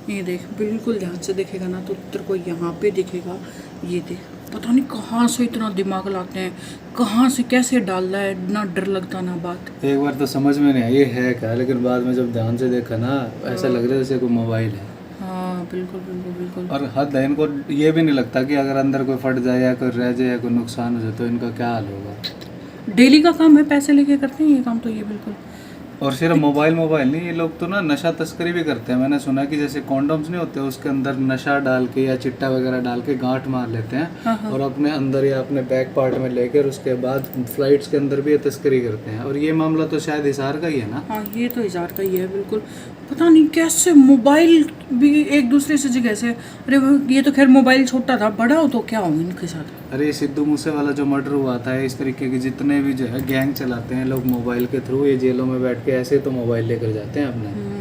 ये देख, बिल्कुल ध्यान से देखेगा ना तो तेरे को यहाँ पे दिखेगा। ये देख, पता नहीं कहाँ से इतना दिमाग लाते हैं, कहाँ से कैसे डाल रहा है, ना डर लगता ना बात। एक बार तो समझ में नहीं आई ये है क्या, लेकिन बाद में जब ध्यान से देखा ना ऐसा लग रहा है जैसे कोई मोबाइल है। हाँ बिल्कुल बिल्कुल बिल्कुल। और हद है, इनको ये भी नहीं लगता कि अगर अंदर कोई फट जाए या कोई रह जाए या कोई नुकसान हो जाए तो इनका क्या हाल होगा। डेली का काम है, पैसे लेके करते हैं ये काम तो ये बिल्कुल। और सिर्फ मोबाइल नहीं, ये लोग तो ना नशा तस्करी भी करते हैं। मैंने सुना कि जैसे कॉन्डोम्स नहीं होते, उसके अंदर नशा डाल के या चिट्टा वगैरह डाल के गांठ मार लेते हैं। हाँ। और अपने अंदर या अपने बैक पार्ट में लेकर उसके बाद फ्लाइट्स के अंदर भी ये तस्करी करते हैं। और ये मामला तो शायद हिसार का ही है ना। हाँ ये तो हिसार का ही है बिल्कुल। पता नहीं कैसे मोबाइल भी एक दूसरे से जगह से, अरे ये तो खैर मोबाइल छोटा था, बड़ा हो तो क्या हो इनके साथ। अरे सिद्धू मूसे वाला जो मर्डर हुआ था, इस तरीके के जितने भी जो है गैंग चलाते हैं लोग मोबाइल के थ्रू, ये जेलों में बैठ के ऐसे तो मोबाइल लेकर जाते हैं अपने।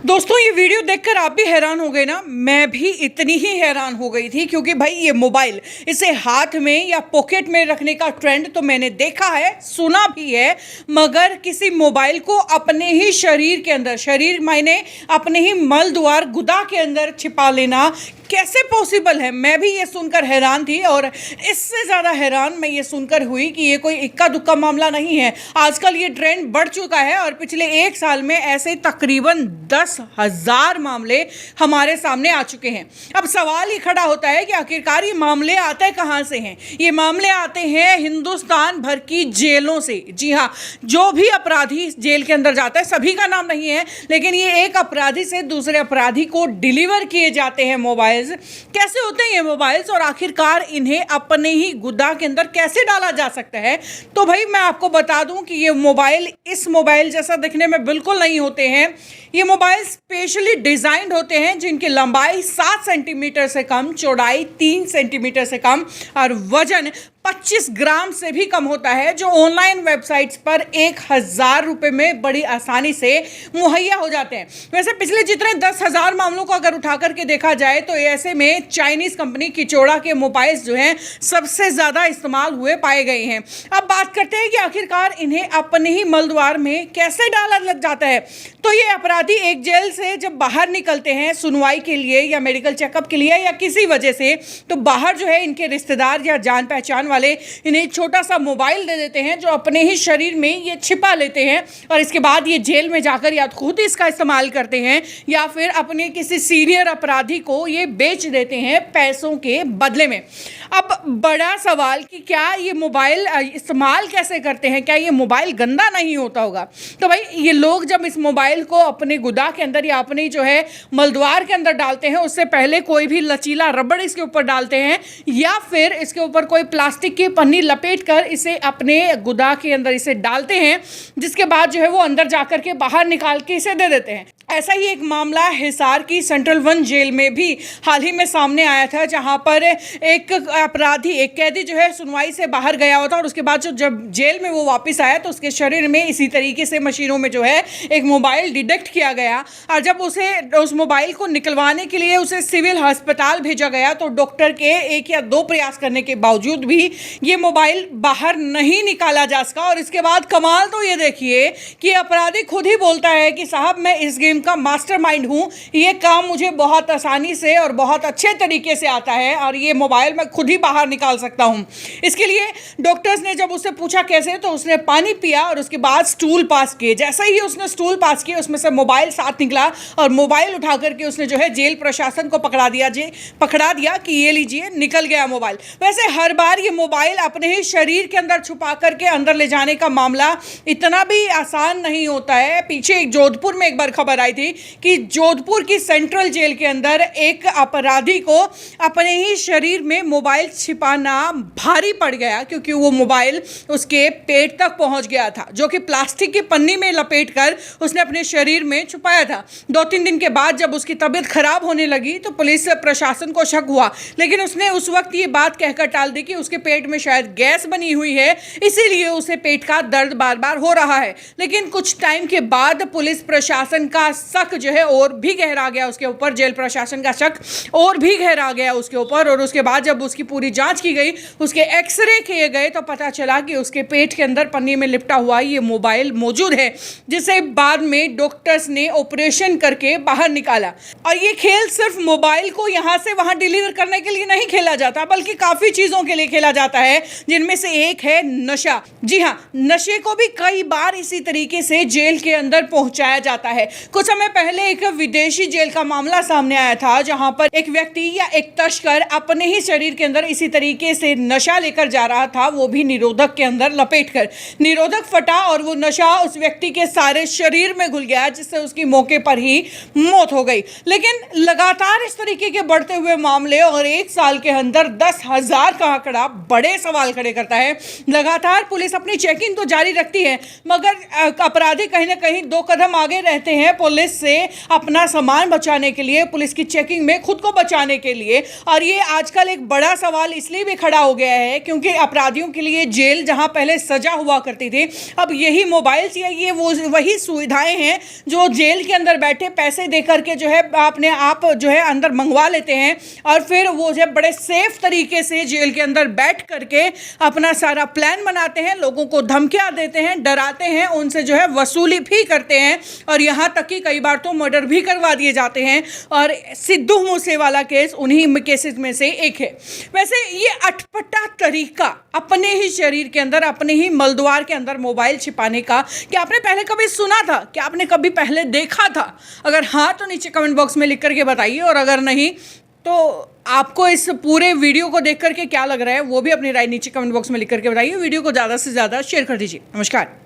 दोस्तों ये वीडियो देखकर आप भी हैरान हो गए ना, मैं भी इतनी ही हैरान हो गई थी, क्योंकि भाई ये मोबाइल इसे हाथ में या पॉकेट में रखने का ट्रेंड तो मैंने देखा है, सुना भी है, मगर किसी मोबाइल को अपने ही शरीर के अंदर, शरीर मायने अपने ही मल द्वार गुदा के अंदर छिपा लेना कैसे पॉसिबल है, मैं भी ये सुनकर हैरान थी। और इससे ज़्यादा हैरान मैं ये सुनकर हुई कि ये कोई इक्का दुक्का मामला नहीं है, आजकल ये ट्रेंड बढ़ चुका है और पिछले एक साल में ऐसे तकरीबन 10,000 मामले हमारे सामने आ चुके हैं। अब सवाल ही खड़ा होता है कि आखिरकार ये मामले आते कहाँ से हैं। ये मामले आते हैं हिंदुस्तान भर की जेलों से। जी हाँ, जो भी अपराधी जेल के अंदर जाता है, सभी का नाम नहीं है, लेकिन ये एक अपराधी से दूसरे अपराधी को डिलीवर किए जाते हैं मोबाइल। कैसे होते हैं ये मोबाइल्स और आखिरकार इन्हें अपने ही गुदा के अंदर कैसे डाला जा सकता है। तो भाई मैं आपको बता दूं कि ये मोबाइल इस मोबाइल जैसा दिखने में बिल्कुल नहीं होते हैं। ये मोबाइल स्पेशली डिजाइंड होते हैं जिनकी लंबाई 7 सेंटीमीटर से कम, चौड़ाई 3 सेंटीमीटर से कम और वजन 25 ग्राम से भी कम होता है, जो ऑनलाइन वेबसाइट्स पर 1,000 रुपये में बड़ी आसानी से मुहैया हो जाते हैं। वैसे पिछले जितने 10,000 मामलों को अगर उठा करके देखा जाए तो ऐसे में चाइनीज़ कंपनी किचोड़ा के मोबाइल्स जो हैं सबसे ज़्यादा इस्तेमाल हुए पाए गए हैं। अब बात करते हैं कि आखिरकार इन्हें अपने ही मलद्वार में कैसे डाला लग जाता है। तो ये अपराधी एक जेल से जब बाहर निकलते हैं सुनवाई के लिए या मेडिकल चेकअप के लिए या किसी वजह से, तो बाहर जो है इनके रिश्तेदार या जान पहचान वाले इन्हें एक छोटा सा मोबाइल दे देते हैं जो अपने ही शरीर में ये छिपा लेते हैं और इसके बाद ये जेल में जाकर या खुद इसका इस्तेमाल करते हैं या फिर अपने किसी सीनियर अपराधी को ये बेच देते हैं पैसों के बदले में। अब बड़ा सवाल कि क्या ये मोबाइल इस्तेमाल कैसे करते हैं, क्या ये मोबाइल गंदा नहीं होता होगा। तो भाई ये लोग जब इस मोबाइल को अपने गुदा के अंदर या अपनी जो है मलद्वार के अंदर डालते हैं, उससे पहले कोई भी लचीला रबड़ इसके ऊपर डालते हैं या फिर इसके ऊपर कोई प्लास्टिक की पन्नी लपेट कर इसे अपने गुदा के अंदर इसे डालते हैं, जिसके बाद जो है वो अंदर जाकर के बाहर निकाल के इसे दे देते हैं। ऐसा ही एक मामला हिसार की सेंट्रल 1 जेल में भी हाल ही में सामने आया था, जहां पर एक अपराधी, एक कैदी जो है सुनवाई से बाहर गया हुआ था और उसके बाद जो जब जेल में वो वापस आया तो उसके शरीर में इसी तरीके से मशीनों में जो है एक मोबाइल डिटेक्ट किया गया और जब उसे उस मोबाइल को निकलवाने के लिए उसे सिविल अस्पताल भेजा गया तो डॉक्टर के 1 या 2 प्रयास करने के बावजूद भी ये मोबाइल बाहर नहीं निकाला जा सका। और इसके बाद कमाल तो ये देखिए कि अपराधी खुद ही बोलता है कि साहब मैं इस गेम का मास्टरमाइंड हूं, ये काम मुझे बहुत आसानी से और बहुत अच्छे तरीके से आता है और ये मोबाइल मैं खुद ही बाहर निकाल सकता हूं। इसके लिए डॉक्टर्स ने जब उससे पूछा कैसे, तो उसने पानी पिया और उसके बाद स्टूल पास किए। जैसे ही उसने स्टूल पास किए उसमें से मोबाइल साथ निकला और मोबाइल उठा करके उसने जो है जेल प्रशासन को पकड़ा दिया कि ये लीजिए, निकल गया मोबाइल। वैसे हर बार ये मोबाइल अपने ही शरीर के अंदर छुपा करके अंदर ले जाने का मामला इतना भी आसान नहीं होता है। पीछे एक जोधपुर में एक बार खबर आई थी कि जोधपुर की सेंट्रल जेल के अंदर एक अपराधी को अपने ही शरीर में मोबाइल छिपाना भारी पड़ गया, क्योंकि वो मोबाइल उसके पेट तक पहुंच गया था, जो कि प्लास्टिक की पन्नी में लपेटकर उसने अपने शरीर में छुपाया था। 2-3 दिन के बाद जब उसकी तबीयत खराब होने लगी तो पुलिस प्रशासन को शक हुआ, लेकिन उसने उस वक्त ये बात कहकर टाल दी कि उसके पेट में शायद गैस बनी हुई है, इसीलिए उसे पेट का दर्द बार बार हो रहा है। लेकिन कुछ टाइम के बाद पुलिस प्रशासन का शक जो है और भी गहरा गया उसके ऊपर, जेल प्रशासन का शक और भी गहरा गया उसके ऊपर। और उसके बाद जब उसकी पूरी जांच की गई, उसके एक्सरे किए गए, तो पता चला कि उसके पेट के अंदर पन्नी में लिपटा हुआ ये मोबाइल मौजूद है, जिसे बाद में डॉक्टर्स ने ऑपरेशन करके बाहर निकाला। और ये खेल सिर्फ मोबाइल को यहाँ से वहाँ डिलीवर करने के लिए नहीं खेला जाता, बल्कि काफ़ी चीज़ों के लिए खेला जाता है, जिनमें से एक है नशा। जी हाँ, नशे को भी कई बार इसी तरीके से जेल के अंदर पहुंचाया जाता है। कुछ समय पहले एक विदेशी जेल का मामला सामने आया था, जहां पर एक व्यक्ति या एक तस्कर अपने ही शरीर के अंदर इसी तरीके से नशा लेकर जा रहा था, वो भी निरोधक के अंदर लपेटकर। निरोधक फटा और वो नशा उस व्यक्ति के सारे शरीर में घुल गया, जिससे उसकी मौके पर ही मौत हो गई। लेकिन लगातार इस तरीके के बढ़ते हुए मामले और एक साल के अंदर 10,000 का आंकड़ा बड़े सवाल खड़े करता है। लगातार पुलिस अपनी चेकिंग तो जारी रखती है, मगर अपराधी कहीं ना कहीं 2 कदम आगे रहते हैं पुलिस से, अपना सामान बचाने के लिए, पुलिस की चेकिंग में खुद को बचाने के लिए। और ये आजकल एक बड़ा सवाल इसलिए भी खड़ा हो गया है क्योंकि अपराधियों के लिए जेल जहां पहले सजा हुआ करती थी, अब यही मोबाइल या ये वही सुविधाएं हैं जो जेल के अंदर बैठे पैसे दे करके जो है अपने आप जो है अंदर मंगवा लेते हैं, और फिर वो जो बड़े सेफ तरीके से जेल के अंदर बैठ करके अपना सारा प्लान बनाते हैं, लोगों को धमकियां देते हैं, डराते हैं, उनसे जो है वसूली भी करते हैं, और यहाँ तक कि कई बार तो मर्डर भी करवा दिए जाते हैं। और सिद्धू मूसेवाला केस उन्हीं केसेस में से एक है। वैसे ये अटपटा तरीका अपने ही शरीर के अंदर, अपने ही मलद्वार के अंदर मोबाइल छिपाने का, क्या आपने पहले कभी सुना था? क्या आपने कभी पहले देखा था? अगर हाँ तो नीचे कमेंट बॉक्स में लिख करके बताइए, और अगर नहीं तो आपको इस पूरे वीडियो को देख करके क्या लग रहा है वो भी अपनी राय नीचे कमेंट बॉक्स में लिख करके बताइए। वीडियो को ज़्यादा से ज़्यादा शेयर कर दीजिए। नमस्कार।